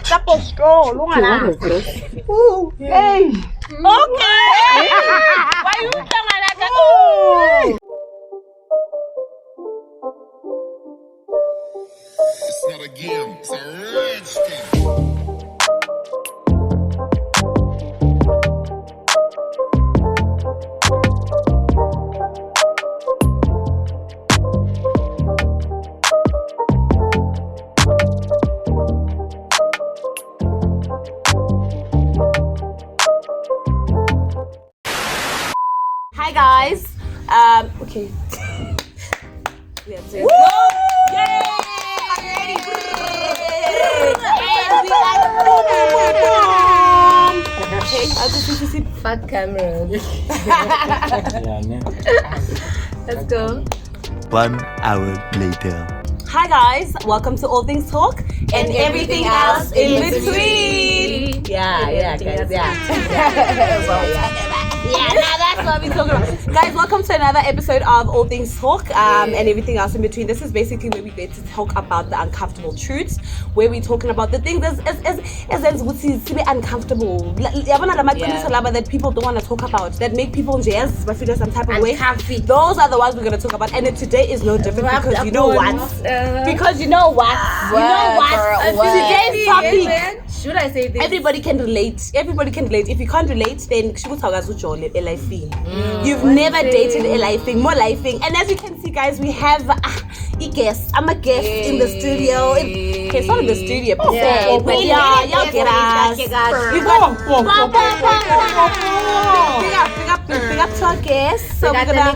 Double straw, long enough. Hey. Okay. Why you talking like that? It's not a game, it's a rich thing. Hi guys. Okay. Let's go. Yay! Already. Okay, I'll just see Fat camera. Let's go. 1 hour later. Hi guys, welcome to All Things Talk and everything else in between. Yeah, guys, yeah, now that's what we're talking about. Guys, welcome to another episode of All Things Talk and everything else in between. This is basically where we get to talk about the uncomfortable truths, where we're talking about the things as uncomfortable. That people don't want to talk about, that make people jazz, but feel some type of way. Those are the ones we're going to talk about. And today is no different because you know what? Today's topic. Should I say this? Everybody can relate. If you can't relate, then you've never dated a lifing, more lifing. And as you can see, guys, we have a guest. I'm a guest in the studio. Okay, it's not in the studio per se, but y'all get us. We got big up to our guests. So we're gonna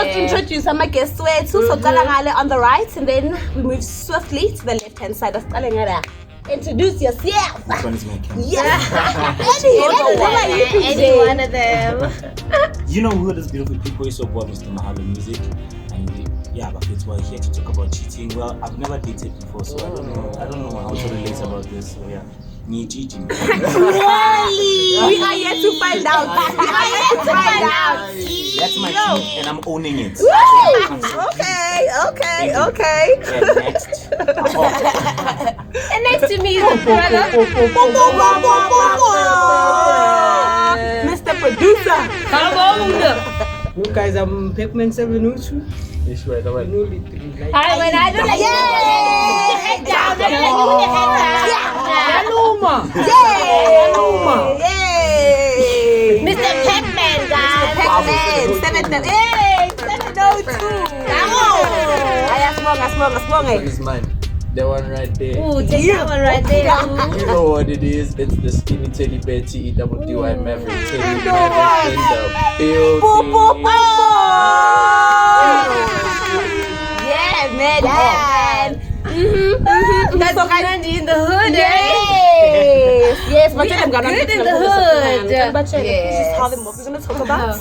introduce our guest so on the right, and then we move swiftly to the left hand side of Kalengara. Introduce yourself. This one is my camera. Yeah. Any one of them. You know who those beautiful people is so bored with the Mjolo music? And but it's why here to talk about cheating. Well, I've never dated before, so I don't know how to relate about this. So me cheating. Really? We are yet to find out. That's my truth, and I'm owning it. Okay. Yeah, next. And next to me is the brother. Mr. Producer. Come on. Look guys, I'm Pepman 702. This way, the way. Hi, when I do like head down, Mr. Pepman, guys. 702. What is mine? The one right there. Ooh, take that one right there. You know what it is? It's the skinny teddy bear TEWDY Maverick Teddy Maverick in the building. Yeah, man. That's Mandy in the hood, Yes, but I'm gonna good in the hood. But this is how we're gonna talk about.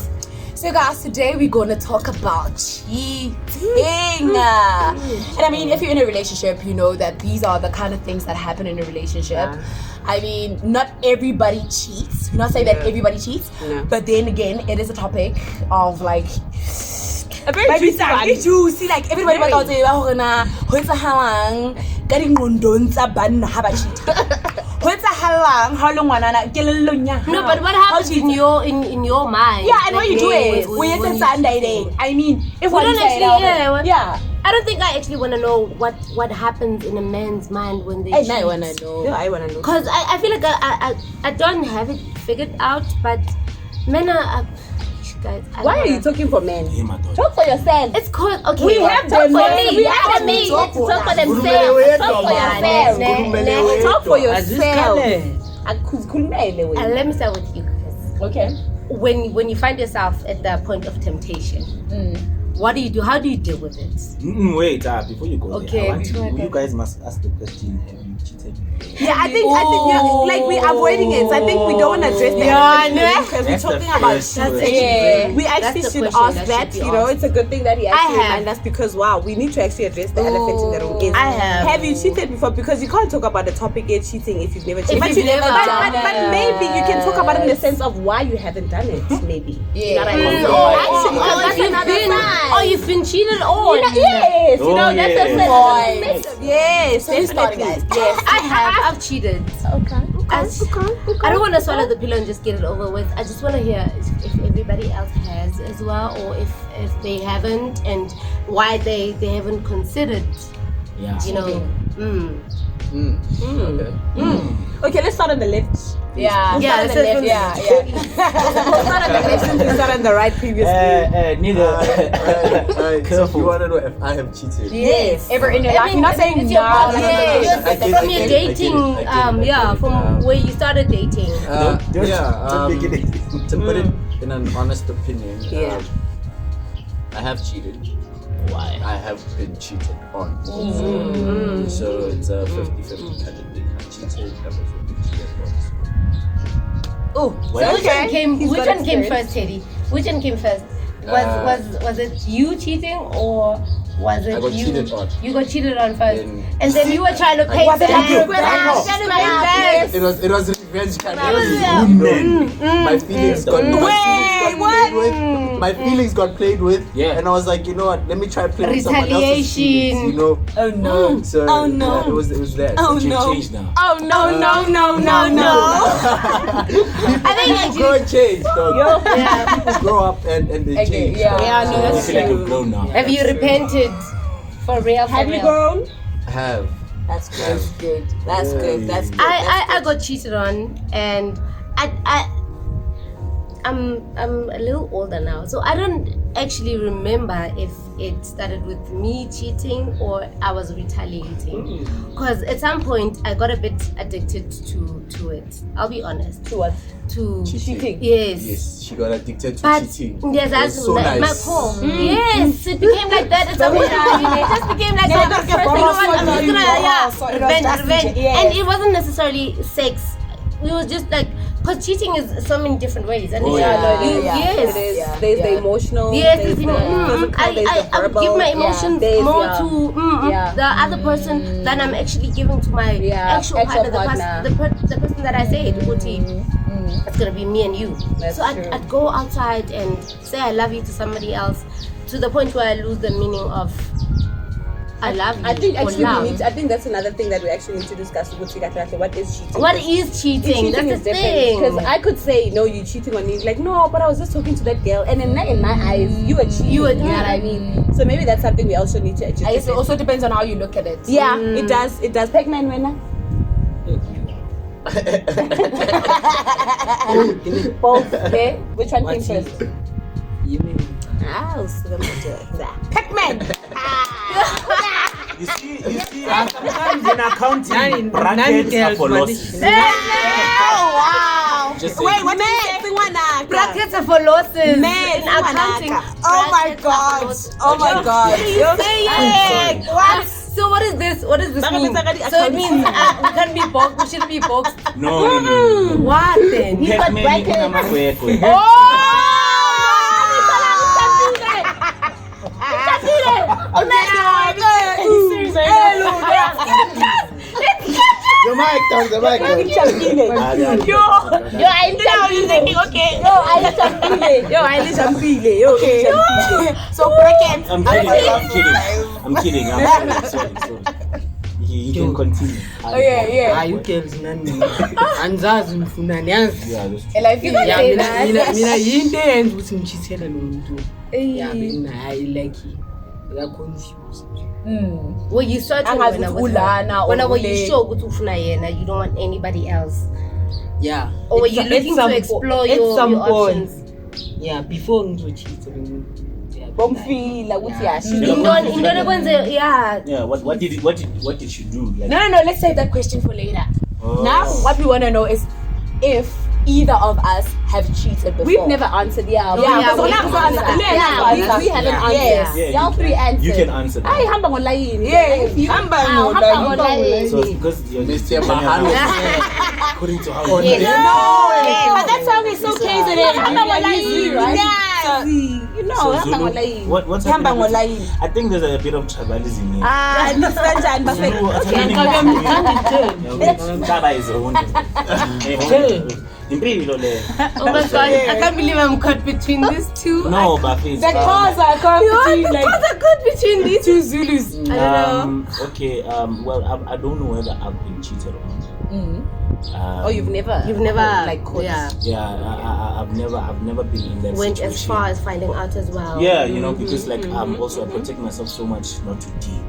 So guys, today we're gonna talk about cheating. And I mean, if you're in a relationship, you know that these are the kind of things that happen in a relationship. I mean, not everybody cheats. We're not saying that everybody cheats, but then again, it is a topic of like a very juicy, like everybody was out there, No, but what happens in your mind? Yeah, and when you do it, when it's Sunday, I mean, if we don't actually, I don't think I actually want to know what happens in a man's mind when they cheat. I wanna know. Yeah, I wanna know. Cause I feel like I don't have it figured out, but men are. Guys, why are you talking for men? Talk for yourself. It's called okay. We have them. We have them. Talk for themselves. Talk for yourself. Let me start with you. Okay. When you find yourself at the point of temptation, what do you do? How do you deal with it? Wait, before you go okay. there, you guys must ask the question: have you cheated? Yeah, I think like we're avoiding it. So I think we don't want to address the because we're talking about cheating. We actually should ask that. You know, it's a good thing that he actually reminded us because we need to actually address the elephant in the room. I have. Have you cheated before? Because you can't talk about the topic cheating if you've never cheated. But maybe you can talk about it in the sense of why you haven't done it. Maybe. Yeah. You've been cheated on. Yes. You know that's the point. Yes. So Yes. I've cheated. Okay. I don't want to swallow the pillow and just get it over with. I just want to hear if everybody else has as well, or if they haven't, and why they haven't considered. Yeah. You know. Okay, let's start on the left. Yeah. We'll start on the left. Since we started on the right previously. Neither. Careful. You want to know if I have cheated? Yes. Ever in your life? You're not saying it's your partner. From your dating, from where you started dating. To put it in an honest opinion, I have cheated. Why? I have been cheated on. So it's a 50-50 kind of thing. I cheated, I've also been cheated on. So which one came first, Teddy? Which one came first? Was it you cheating or was it I got cheated on. You got cheated on first, and then you were trying to pay back. It was revenge kind of thing. My feelings got played with. My feelings got played with. Yeah. And I was like, you know what? Let me try and play with someone else's feelings. You know. Oh no. So yeah, it was that. Oh no. Changed now. Oh no. I think people grow and change, dog. People grow up and they change. Yeah, no, I that's feel like true. you've grown now. Have you repented for real? Have you grown? I have. That's good. That's good. I got cheated on, and I'm a little older now, so I don't actually remember if it started with me cheating or I was retaliating. Because at some point I got a bit addicted to it. I'll be honest. To what? To cheating. Yes, she got addicted to cheating. Yes, that's so my nice. core. Yes, it became like that. It's it just became like that. Revenge. And it wasn't necessarily sex. It was just like, because cheating is so many different ways. And Yes. There's the emotional. Yes, there's the physical, I there's the verbal. give my emotions more to the other person than I'm actually giving to my actual partner. The person that I say, it's gonna be me and you. That's so I'd go outside and say I love you to somebody else, to the point where I lose the meaning of I love you. I think actually love. I think that's another thing that we actually need to discuss. What is cheating? What is cheating? That's the thing. Because I could say, no, you're cheating on me. Like, no, but I was just talking to that girl, and in my eyes, you were cheating. You know what I mean? So maybe that's something we also need to adjust. I guess it also depends on how you look at it. Yeah, it does. It does. Pac-Man winner. Both. Okay. Which one came first? You mean? Pac-Man. You see, sometimes in accounting, brackets are for losses. Wow. Just Wait, what is Brackets are for losses. In accounting. Oh my god. Oh my god. What? So what is this? What does this mean? So it means we can't be boxed. We shouldn't be boxed. No. What then? He got brackets. The mic down. So bracket. I'm kidding. Sorry. You can continue. Yeah. You girls nani? Anzazi mfunani yazi. Yeah, that's true. And I feel Mina yinto eyenza ukuthi ngichithele lo muntu. Yeah, mina I like it. Got confused. Well, you started when you sure you don't want anybody else. Yeah. Or were you looking to explore your options? Yeah, before ngizochitha lo muntu. Bomfila ukuthi Yeah, what did she do? Like, No, let's save that question for later. Now what we want to know is if either of us have cheated before? We've never answered. Yeah, we haven't answered. we haven't answered. Yes. Yeah, Y'all three answered. You can answer that. Ay, hamba ngolayin. Yeah. Hamba ngolayin. So it's because you're Mr. Mahalo. according to how No, but that song is so crazy. Hamba ngolayin, right? You know, So hamba Zulu, ngolayin. what's Hamba happening? ngolayin. I think there's a bit of tribalism here. Zulu, Taba is a Impilo le. Oh my god, I can't believe I'm caught between these two. No, but it's The cars are coming The cause are caught between these two Zulus. I don't know. Okay, well, I don't know whether I've been cheated on. Oh, you've never like caught. Yeah. Yeah, I've never been in that Went situation. as far as finding out as well. Yeah, you know, because like also I protect myself so much not to deep.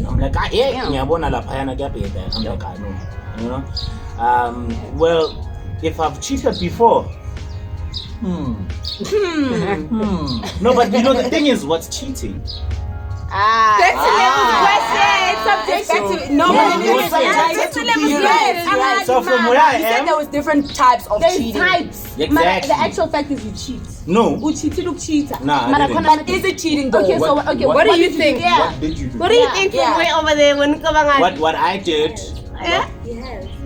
I'm like, ngiyabona laphayana kuyabheda. I'm like, I know, you know. Well, if I've cheated before, no, but you know the thing is, what's cheating? That's a question. No, but So from where I you said am, there was different types of There's cheating. types. Exactly. The actual fact is you cheat. no, Cheater. nah, I didn't. But is it cheating though? Okay, so What do you think? Yeah. What did you do? What do you think from way over there when Kabanga? What I did?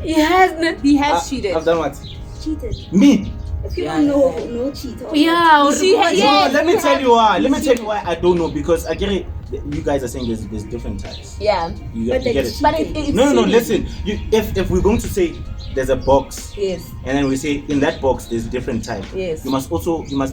He has He has cheated. I've done what? Me. If you don't know, no cheat. Yeah, No, let me tell you why. Let me tell you why I don't know, because I get it. You guys are saying there's different types. Yeah. You get it. But it's No, cheating. listen. If we're going to say there's a box, Yes. and then we say in that box there's different type. Yes. You must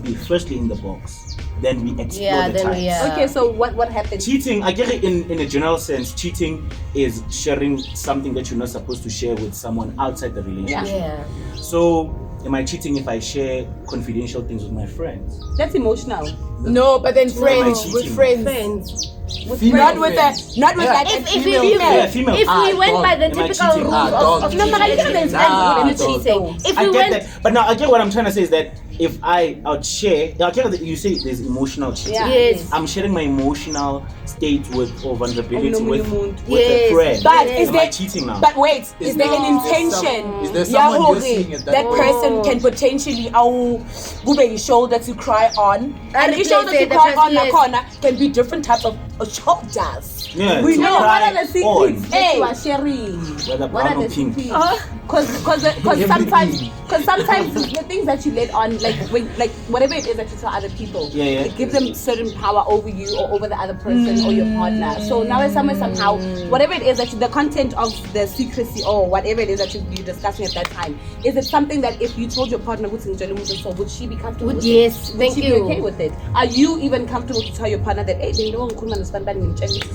be firstly in the box, then we explore Yeah, the then types. we Okay, so what happened? Cheating, I get it in a general sense. Cheating is sharing something that you're not supposed to share with someone outside the relationship. Yeah. So, am I cheating if I share confidential things with my friends? That's emotional. No, but then friends cheating. with friends. Not with that. Not with that. If female. Female. If we went by the Am I typical cheating? rules of No, but I think there's Nah, cheating. If I we get went, that, but now I get what I'm trying to say is that if I would share, I get that you say there's emotional cheating. Yeah. yes, I'm sharing my emotional state with or vulnerability with Yes. a friend. But Yes. is Am there? I cheating now? But wait, is there an Is intention? there someone you're Yahoo, seeing at that that point? person can potentially gube a shoulder to cry on, and the replace shoulder it, to the cry person on is- corner can be different types of shoulders. Yeah, We to know cry what are the secrets on, that you are sharing? whether What are brown or the pink. secrets? Because sometimes the things that you let on, like whatever it is that you tell other people, Yeah. it gives them certain power over you or over the other person or your partner. So now it's somehow whatever it is that the content of the secrecy or whatever it is that you're discussing at that time, is it something that if you told your partner would she be comfortable with yes, it? Would thank she you. be okay with it? Are you even comfortable to tell your partner that hey, they don't understand that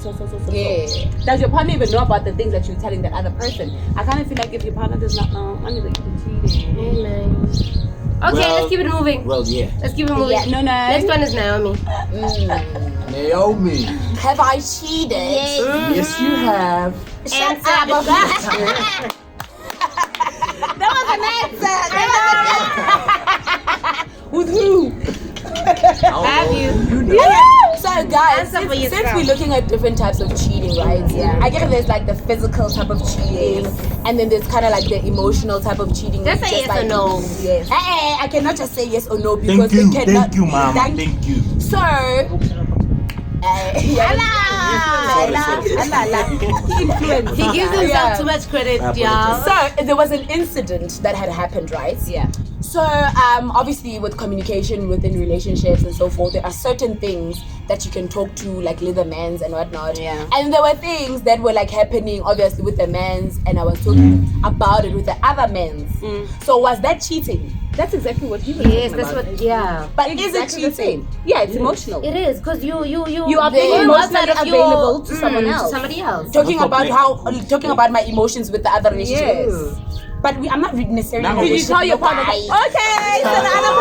so. Yeah. Does your partner even know about the things that you're telling that other person? I kind of feel like if your partner does not know, I mean, like you've been cheating. Amen. Okay, Well- let's keep it moving. Well, yeah. Let's keep it moving. Yeah, no. Next one is Naomi. Naomi. Have I cheated? Yes, you have. Shut up. With who? Have you? So guys, Answer for since yourself. we're looking at different types of cheating, right? Yeah. I get it. There's like the physical type of cheating, and then there's kind of like the emotional type of cheating. Just which say is yes or like, no. Yes. I cannot just say yes or no because we cannot. Thank you, ma'am. Thank Thank you. So, He gives himself too much credit, y'all. so there was an incident that had happened, right? Yeah. So obviously with communication within relationships and so forth, there are certain things that you can talk to, like leather mans and whatnot. Yeah. And there were things that were like happening obviously with the mans, and I was talking about it with the other mans. So was that cheating? That's exactly what he was Yes, talking that's about. what. Yeah. But is it Exactly the cheating? same. Yeah, it's emotional. It is because you You are They- being outside emotionally of your- available to someone else. To somebody else. Talking Not about complete. talking about my emotions with the other relationship. Yes. But I'm not necessarily. Now in a Did you tell your partner? relationship. Okay, so the other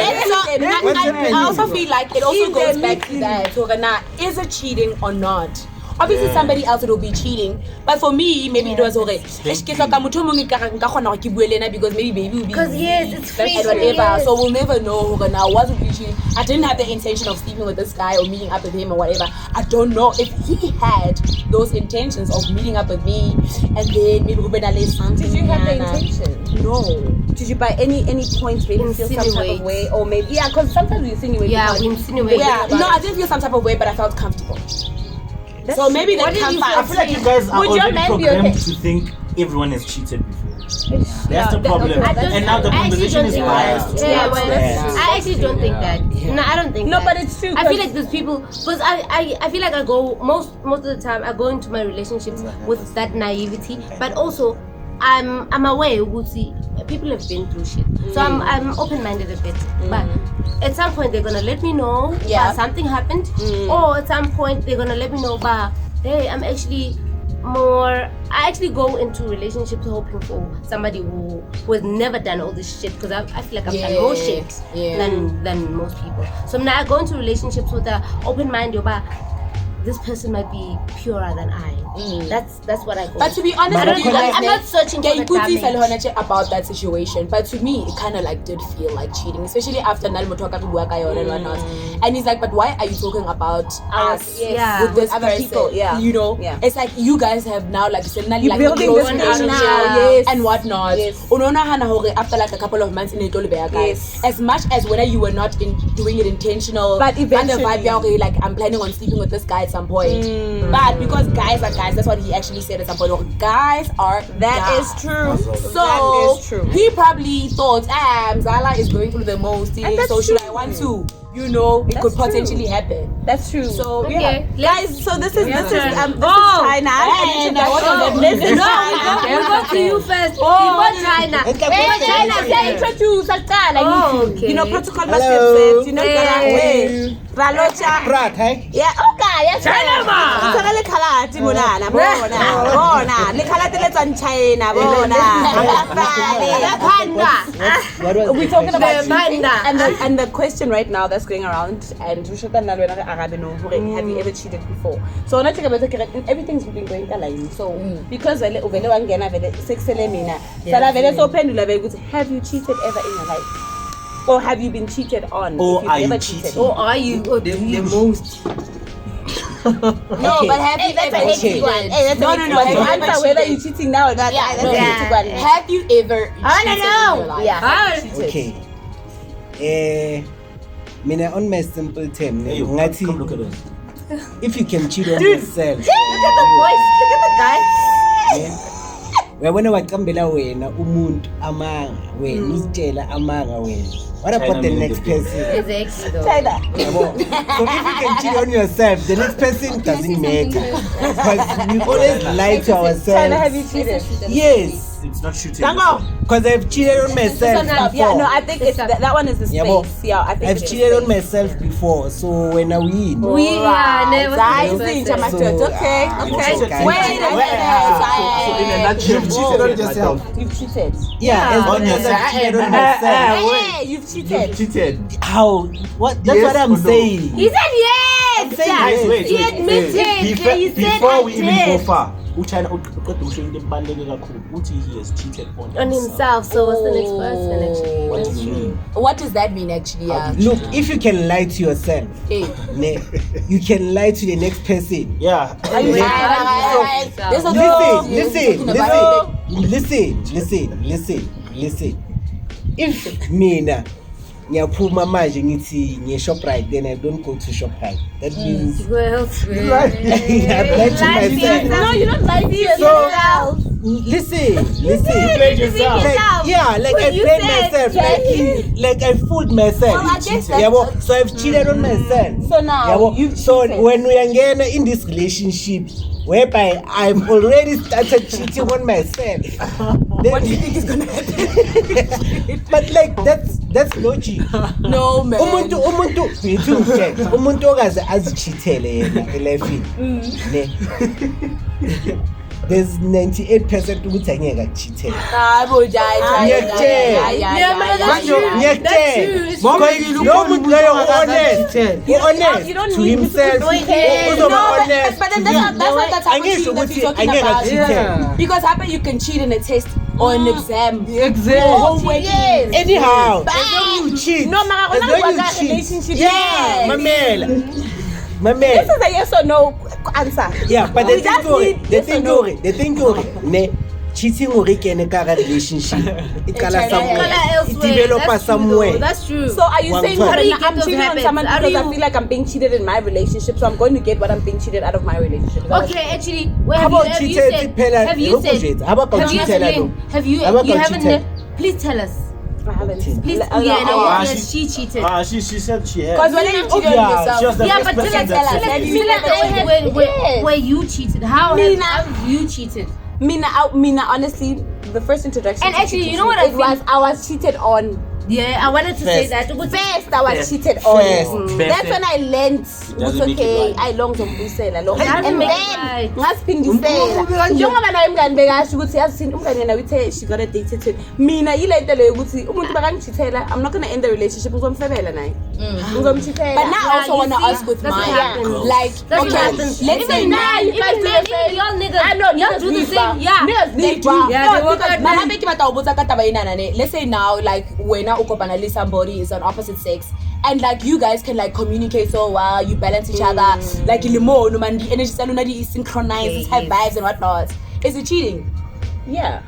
I also feel like it also goes back to that. So, now, is it cheating or not? Obviously, somebody else will be cheating. But for me, maybe it was okay. Because maybe baby will be. Because yes, it's free. And whatever. So we'll never know who now was really cheating. I didn't have the intention of sleeping with this guy or meeting up with him or whatever. I don't know if he had those intentions of meeting up with me and then maybe we're gonna lay something. Did you have the intention? No. Did you by any point maybe feel some type of way, or maybe because sometimes we insinuate. Yeah, we insinuate. Yeah, no, I didn't feel some type of way, but I felt comfortable. So maybe that comes I feel like you guys are Would your already man be programmed okay? to think everyone has cheated before. That's the problem. I don't- And now the I actually conversation don't is think biased. that. Yeah, well, Yeah. I actually don't think that. No, I don't think No, that. but it's true. I feel like there's people because I feel like I go most of the time I go into my relationships with that naivety, but also I'm aware see people have been through shit, so I'm open-minded a bit. But at some point they're gonna let me know Yeah. something happened, or at some point they're gonna let me know hey, I'm actually I actually go into relationships hoping for somebody who has never done all this shit, because I feel like I've done more shit than most people. So now I go into relationships with an open mind. This person might be purer than I. That's what I go. But to be honest, I'm not searching for the damage. about that situation. But to me, it kind of like did feel like cheating, especially after Nalmotoka to work and whatnot. And he's like, but why are you talking about us with this other person? people, yeah. You know, Yeah. it's like you guys have now like suddenly like building close this relationship now, yes. and whatnot. Yes. Unaona hana hore after like a couple of months in a guys. Yes. As much as whether you were not doing it intentional, But eventually- and the vibe, okay, like I'm planning on sleeping with this guy at some point. But because guys are guys, that's what he actually said at some point. Guys are That guys. is true. So That is true. he probably thought, Zala is going through the most. And that's So should true. I want to? You know, it That's could true. potentially happen. That's true. So Okay, guys, so this is turn. China. Hey, now what was that? This is No, China. we go to you first. Oh, Before China. China, say introduce Alcala. Oh, okay. You know, protocol must be Hello. observed. You know, Hey. Ralocha. Brat, hey? Yeah, okay, yes. China ma. Tsaka le khalati monana, bona. Le khalati le tsang China, bona. What was We're talking about The cheating, panda. and the question right now that's going around, and we should have you ever cheated before? So not everything's been going line. So because vele wangena vele sexele mina, sala vele so pendula vele ukuthi, have you cheated ever in your life? Or have you been cheated on? Or if you've are you ever cheating? cheated? Or are you? Or do The you? most. No, but have you That's ever a hectic cheated? one. Hey, that's No, a no, hectic no, one. have To you ever answer whether cheated? you're cheating now or not, that's a hectic one. Have you ever cheated in your life? Yeah. Okay. Mina on my simple term, Hey, ngathi, come look at us. if you can cheat on yourself, Look at the voice. Look at the guy. uyabona waqambela wena umuntu amanga wena uzitshela amanga wena. What about China the meaning next the game. person? Exactly. Though. China. Yabo. So if you can cheat on yourself, the next person doesn't matter. Because we always lie to China, have you ourselves. cheated? Yes. It's not shooting. Dango. Because I've cheated on myself before. Yeah, no, I think it's that one is the space. Yabo. Yeah, I think I've it's cheated the on space. myself before, so when I win, We are never. I the see, person. okay. okay. Wait a So in a nutshell, You've cheated on yourself. You've cheated. Yeah, as long as I've cheated on myself. Hey, you've cheated. Cheated. How? What? That's Yes what I'm or no? saying. He said yes. Guys, wait, He wait. admitted. He said Before I we even go did. far, uChina uqeda ukusho into ebaluleke kakhulu ukuthi he has cheated On himself. So what's the next person actually? What do you mean? What does that mean actually? Yeah. Look, if you can lie to yourself, Hey. you can lie to the next person. Yeah. There's a Listen. If mina ngiyaphuma manje ngithi ngiye Shoprite, then I don't go to Shoprite. That means Well, I've lied to myself. No, you don't lie to So yourself. listen. played yourself. Like, yeah, like I you played said, myself, like I fooled myself. Well, I guess that's- Yabo, so I've cheated on myself. So now Yabo, you've so cheated. when we are in this relationship whereby I've already started cheating on myself, what do you think is gonna happen? But like that's logic. No man. Umuntu bethu nje umuntu okaze azichithele yena elifini ne there's 98% ukuthi angeke cheated. Hayibo jayi. Ngiyakutshela. Ngoba No muntu loyo honest to himself. Honest. But then that's not the type of cheating that you're talking about. Yeah. Because I bet you can cheat in a test or an exam. Exactly. Yes. Anyhow, Bang. as long you cheat. No, ma, as long you cheat. relationship. Yeah, my man. This is a yes or no answer. Yeah, but We just need yes or no. the thing ne cheating or kene ka relationship. It kala somewhere. It develop somewhere. That's true. So are you One saying time. that How do you I'm get those cheating on habits? someone How do because I you- feel like I'm being cheated in my relationship, so I'm going to get what I'm being cheated out of my relationship? Is that Okay, actually, wait, How about have you cheated? said? Pela- Have you said? How about Have you cheated? explained? Have you? How about You haven't. cheated? Please tell us. I haven't. Please. L- Yeah, no. Ah, Yes, she cheated. She said she had. Because when you cheat on yourself, She was the Yeah, first but tell person us, that said tell it. us where you cheated. How Mina. have you cheated? Mina, honestly, the first introduction. And to actually, cheating you know what I it was? I was cheated on. Yeah, I wanted to say First. that. First, I was First. cheated on. First. That's when I learned. Doesn't It's make it okay. right. I long zombusela long. Doesn't And make it then right. ngasiphindisela. Njengoba naye umngane bekasho ukuthi yazi umngane yena uthe she got addicted. Mina ile nto leyo ukuthi umuntu bakangichithela, I'm not going to end the relationship ngizomfebela naye. Ngizomchithela. but now I also you want to see, ask with that's what mine. happens. Like, That's what okay, happens. let's say Even now men, you guys even do men, the same. even y'all niggas. I know, y'all niggas do the leave, same. but Yeah. niggas they leave, do. but- Yeah, they No, work because out mama then. beki batla ubotsa ka taba ena nane. Let's say now, like when I ukopana with somebody is on opposite sex, and like you guys can like communicate so well, you balance each other, like ilimo no man the energy saluna di synchronized, have vibes and whatnot. Is it cheating? Yeah.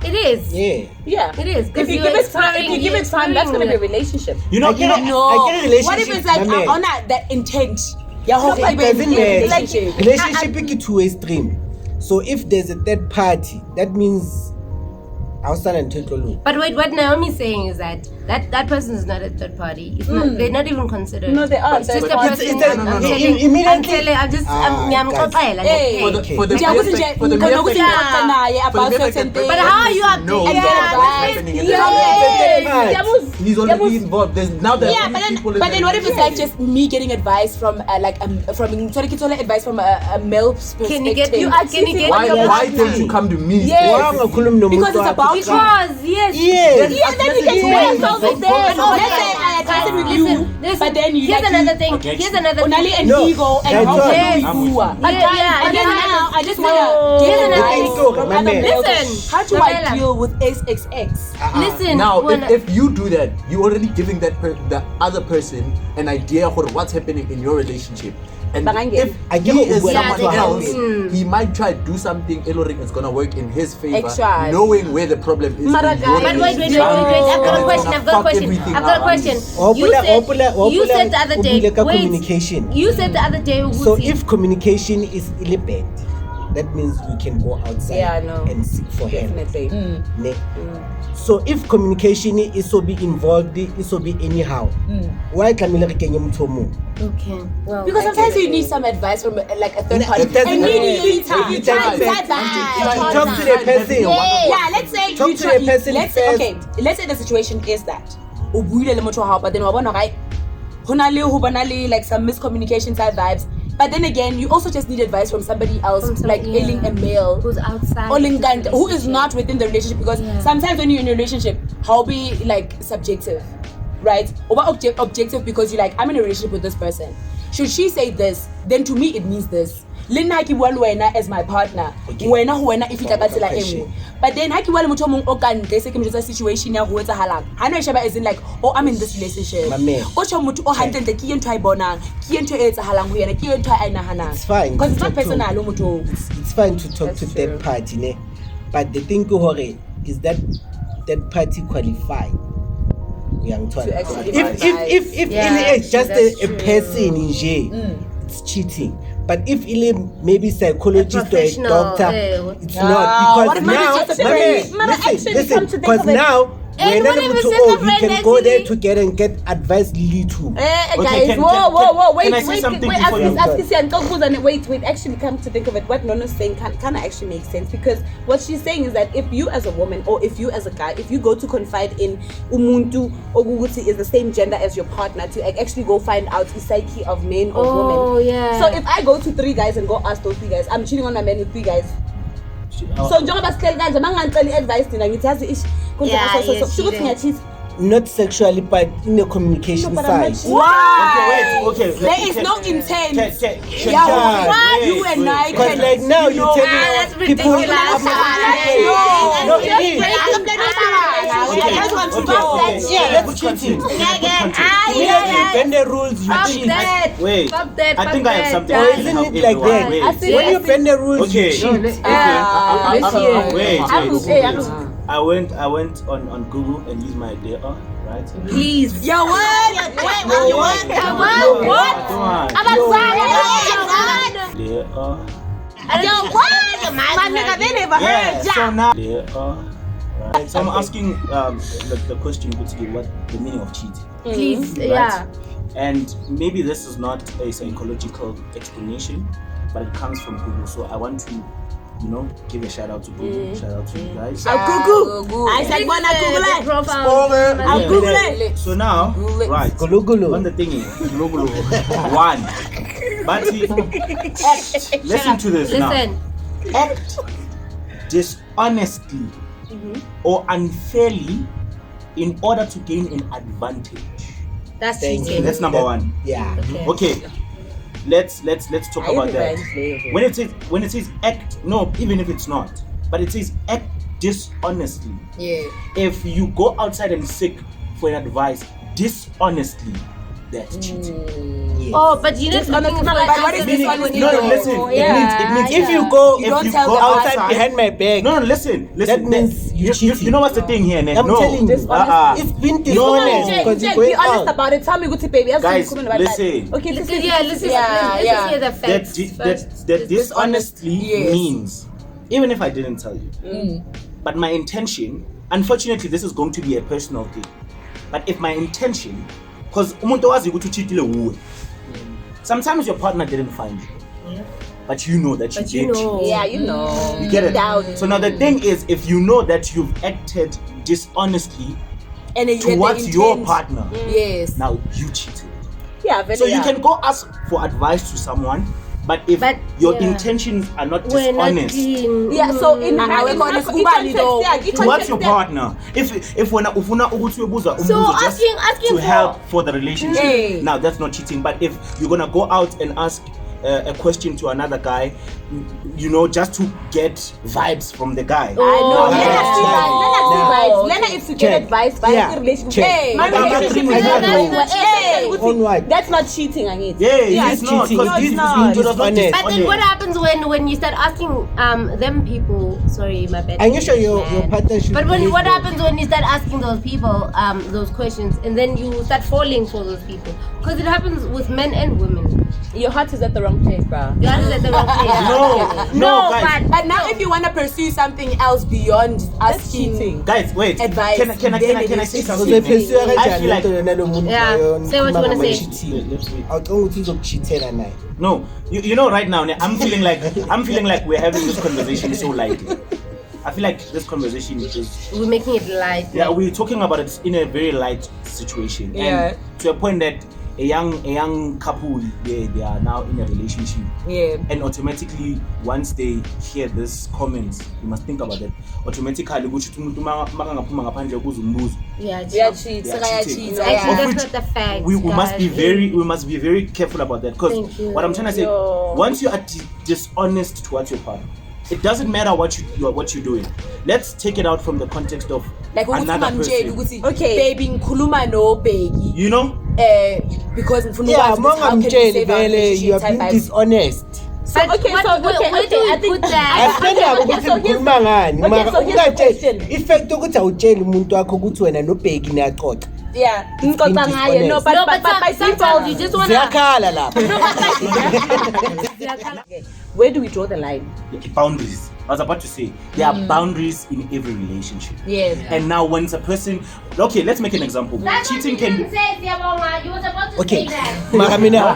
It is. Yeah. Yeah. It is. If you give it time, that's going to be a relationship. You know, I get it. No. I get a relationship. What if it's like my man. on that intent? Yeah, No, okay, but even doesn't in a matter. relationship. Relationship is a two-way stream. So if there's a third party, that means outside and total. But wait, what Naomi's saying is that person is not a third party. It's not, they're not even considered. No, they are. It's just a But person. it's a- I'm no, telling- immediately- I'm telling. I'm just. Ah, I'm guys. like, Hey. for the Okay. for the Yeah, mere ukuthi fact- nje- for the mere khona ukuthi fact- ngixoxa naye for the about mere fact certain that things. But how are you person knows updating? what's Yeah, happening in yeah. the Right. He's already involved. There's now there Yeah, are but people in then the what if it's like just me getting advice from advice from a male perspective? Can you get? You are Can you cheating get? on your why partner. don't you come to me? Yes. Why ungakhulumi nomuntu Because it's wakho? about Because yes. Yes. Yeah, then you can Yes. tell yourself Let's say I advise with you, but then you Here's like another you- thing. Okay. Here's another Onali thing. and No, ego and that's how right. can I'm we with do? you. But Yeah, and then yeah. now I just No. wanna Here's get another advice thing. Story, from my other man. males. Listen, How do I Lavella. deal with XXX? Listen. Now, when- if you do that, you're already giving the other person an idea of what's happening in your relationship. And Barangay. if I give he you is what I'm someone saying. else, he might try to do something is gonna work in his favor, Exactly. knowing where the problem is. Mara in guy. your But wait. relationship. I've got a And question. it's I've gonna got a fuck question. everything I've got a up. question. You said the other day. Opula Wait. communication. You said the other day. So Ukuthi- if communication is illibet, that means we can go outside Yeah, I know. and seek for help. Definitely. Ne? So if communication is so be involved, is so be anyhow. Why tlamehile re kenye motho o mong? Okay. Well. Because sometimes you need some advice from like a third party. It doesn't And matter. you time. It doesn't matter. Talk to the person. Yeah, let's say Talk you to try, the person let's first. say, okay, let's say the situation is that o buile le motho wa hao, but then wa bona right ho bona le like some miscommunication type vibes, but then again you also just need advice from somebody else, From some- like yeah. ailing a male Who's outside? or of the lingant, who is relationship. not within the relationship, because Yeah. sometimes when you're in a relationship how be like subjective, right? Or objective, because you're like, I'm in a relationship with this person, should she say this, then to me it means this. Lena ki bua le wena as my partner, Okay. wena ho wena if ka tsela e Question. nngwe, but then ha ke bua le motho o mong o ka ntle se ke mo jwetsa situation ya go etsahalang, ha no e sheba as in like, oh, I'm in this relationship, My man. o tjho motho o hantle ntle ke ntho a e bonang, ke ntho e etsahalang ho yena, ke ntho a e nahanang. It's fine because it's to not talk to- personal o motho o. It's fine to talk That's to true. third party, ne? But the thing is that third party qualified. Young To actually if Yeah, it's just that's a true. person in jail, it's cheating. But if it maybe psychologist or a professional, doctor, it's not, what because if now, it's just a my friend? man, Actually, listen, come to think because of it. now And when what if it's you just a friend can go there actually? together and get advice lead to. Okay, Guys, can- whoa, can I wait, say wait, something wait, before you- wait, actually come to think of it, what Nono's saying kind of actually makes sense, because what she's saying is that if you as a woman, or if you as a guy, if you go to confide in umuntu oguguti is the same gender as your partner, to actually go find out the psyche of men or women. Oh yeah. So if I go to 3 guys and go ask those 3 guys, I'm cheating on my man with 3 guys, So njengoba sihleli kanje mangangicela advice dina ngithi yazi ish so ukuthi ngiyacheat. Not sexually, but in the communication side. Okay. There is no intent. Yeah, Why you and I because can, like now you're telling that's people ridiculous. No, it is. Yeah, that's cheating. When the rules you cheat. Wait, I think I have something. Or isn't it like that? When you bend the rules, you cheat. Wait. I went on Google and used my day off, right? Please. Yo, what? What? Day off. My nigga, they never heard So now day off. Right. So I'm asking the question basically what the meaning of cheating. Please. Right? Yeah. And maybe this is not a psychological explanation, but it comes from Google. So I want to, give a shout out to Google. Shout out to you guys. Google. I said, wanna Google it. I'll Google it. So now, right. Gulu. On the thing is, one. But listen to this now. Act dishonestly or unfairly in order to gain an advantage. That's Thank cheating. you. That's number one. Yeah. Okay. Let's talk about that. When it says act, no, even if it's not, but it says act dishonestly. Yeah. If you go outside and seek for an advice dishonestly, that's cheating. Yes. Oh, but you know, what is this one? No, listen. It means If you go don't tell them outside behind my back, No, listen. that means you cheating. You know what's the thing here, Ned? I'm No. telling you, it's been dishonest because you're going Be honest out. about it. Tell me, good baby. Guys, listen. Okay, let's listen. hear the facts That dishonestly Yes. means, even if I didn't tell you, but my intention, unfortunately, this is going to be a personal thing. But if my intention, because sometimes your partner didn't find you, but you know that you did. Yeah, you know. You get it? Down. So now the thing is, if you know that you've acted dishonestly And then you get towards the your intent. partner, Yes. now you cheated. Yeah, very So you can go ask for advice to someone, but if your intentions are not dishonest Yeah, so in towards your partner, if when So just asking to for help for the relationship, Yeah. now that's not cheating. But if you're gonna go out and ask a question to another guy, just to get vibes from the guy. I know. Yeah. Lena is to get advice by a relationship. Check. My relationship is On what? that's not cheating, I need. Yeah, it's not. cheating. Because No, this it's is not. does not It's But then what happens when you start asking them people? Sorry, my bad. And you sure your partner should. But believe what you. happens when you start asking those people those questions and then you start falling for those people? Because it happens with men and women. Your heart is at the wrong place, bro. You are at the wrong place. No, guys. But now if you want to pursue something else beyond asking Guys, wait. advice, Can I say something? Uzophehlisa I feel like kanjani nalo muntu Yeah. loyo Say what you wanna say. cheating. Let's wait. Awucanga ukuthi uzokucheatela naye. No, you know, right now I'm feeling like we're having this conversation so lightly. I feel like this conversation is We're making it light. we're talking about it in a very light situation, and to a point that a young couple they are now in a relationship, and automatically once they hear this comment, you must think about that. Automatically, Yeah, cheat. They are Actually, cheating. that's not the fact. we must be very careful about that, because Thank you. what I'm trying to say, once you are dishonest towards your partner, it doesn't matter what you're doing. Let's take it out from the context of like another person. Okay, baby, ngikhuluma no Bheki. You know? Because Yeah, mongamtsheli vele you are being dishonest. But where do you put that? Asipenda ukuthi ngikhuluma ngani mara so here's the question. ungatsheli effect ukuthi awutsheli umuntu wakho ukuthi wena noBheki niyaxoxa. Yeah, ngixoxa ngaye. No, but by sometimes you just wanna. Ziyakhala lapha. where do we draw the line? Boundaries. I was about to say there are boundaries in every relationship. Yeah. And now when it's a person, okay, let's make an example. Cheating can be. Okay. Mara mina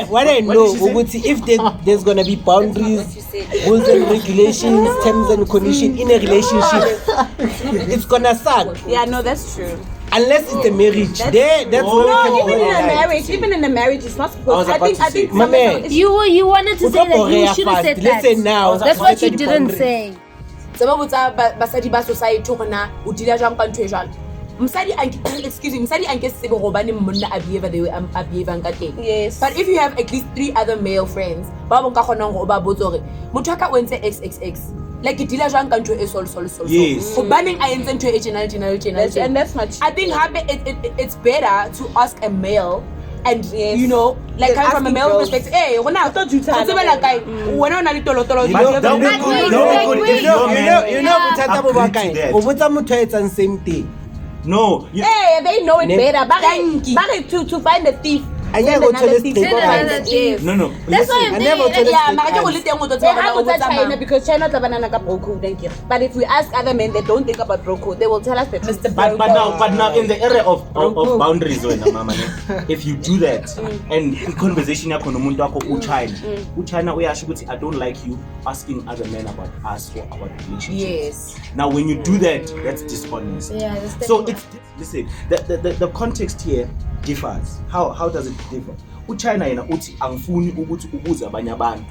what I know ukuthi if there's gonna be boundaries, rules and regulations, terms and conditions in a relationship, it's gonna suck. Yeah, no, that's true. unless it's a marriage. That's Oh. when we No, can even in a organize. marriage, it's not supposed. I think My man, You wanted to say that you should have said Let's say that. now. That's what you didn't say. Se ba botsa basadi ba society gona o dila jang ka ntwe jang. Msadi excuse me, msadi anke se go bane monna a behave the way a behave ka teng. Yes. But if you have at least 3 other male friends, ba bon ka kgona go ba botsa gore motho ka o entse xxx. Like it dila jang ka ntwe e sol. Yes. Go banning a entse ntwe e general. And that's not. I think it's better to ask a male and Yes. you know, like Than kind from a asking male girls. perspective. Hey, when I thought you o tsebela kae? Wena o na le tolotolo. You know, That would be good. That would be good if your man bothata bo ba agreed to kae? that. O botsa motho a etsang same thing. No. Hey, they know it Ne- better. Thank you. But to find the thief. I send never another told thief. us Send another thief. No. That's why Listen. I never told Yeah, us mara ke go le teng o tlo They tseba have o to botsa China mang. because China tlabanana ka bro code, thank you. But if we ask other men, they don't think about bro code. They will tell us the truth. But now in the area of boundaries wena mama ne, if you do that and in conversation yakho nomuntu wakho uChina uyasho ukuthi I don't like you asking other men about us or about relationships. Yes. Now when you do that, that's dishonest. Yeah, that's So it's listen, the context here differs. How does it differ? uChina yena uthi angifuni ukuthi ubuze abanye abantu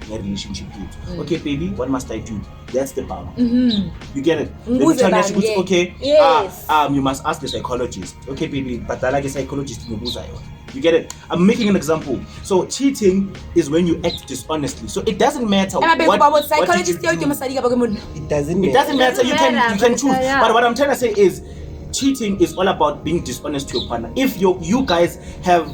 nge-relationship yethu. Okay baby, what must I do? That's the boundary. You get it? Then uChina yasho ukuthi okay, Yes. you must ask the psychologist. Okay baby, badala ke psychologist ngibuza yona. You get it? I'm making an example. So cheating is when you act dishonestly. So it doesn't matter what psychologist did you do. It doesn't It doesn't matter. You can matter, choose. yeah. But what I'm trying to say is, cheating is all about being dishonest to your partner. If you guys have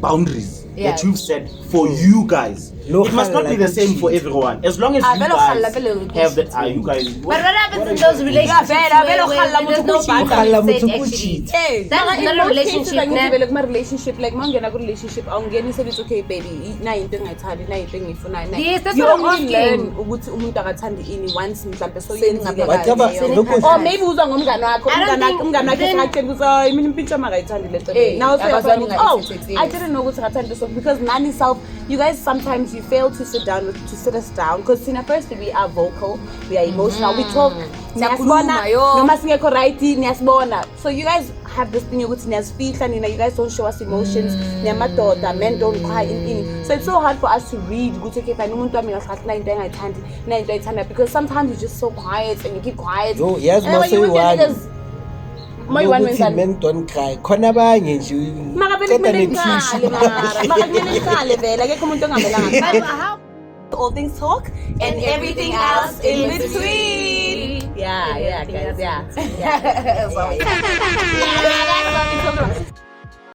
boundaries that you've set for you guys, it must not be the same for everyone. As long as you guys have that, you guys. But what happens in those relationships where there's no boundaries set actually? That is not a relationship, like my relationship, like man get a good relationship, I'm getting said it's okay baby. Now you think I tired, now you think if na. Yes, that's you what I'm only asking. learn ukuthi umuntu akathandi ini once mhlambe so Whatever. or maybe uzwa ngomngane wakho umngane wakhe sakutshela ukuthi mina impintshwa makayithandi lento Hey, now so abazali oh ngayithi, I didn't know ukuthi akathandi so because nani self you guys sometimes you fail to sit us down because first we are vocal, we are emotional, we talk Siyakhuluma, yo. noma singekho right niyasibona. So you guys have this thing ukuthi niyasifihla nina, you guys don't show us emotions, niyamadoda, men don't cry in. So it's so hard for us to read ukuthi okay fine umuntu wami ngahlathi na into engayithandi na into ayithanda because sometimes you're just so quiet and you keep quiet. Yo, yes, And then when you must with your say niggas, my one Ukuthi man men don't cry. Khona abanye nje. maka vele kumele ngikhale maka kumele ngikhale vele akekho umuntu ongamelanga. All things talk and everything else in between. Yeah, guys, yeah. Sorry. Yeah, that's what we talk about.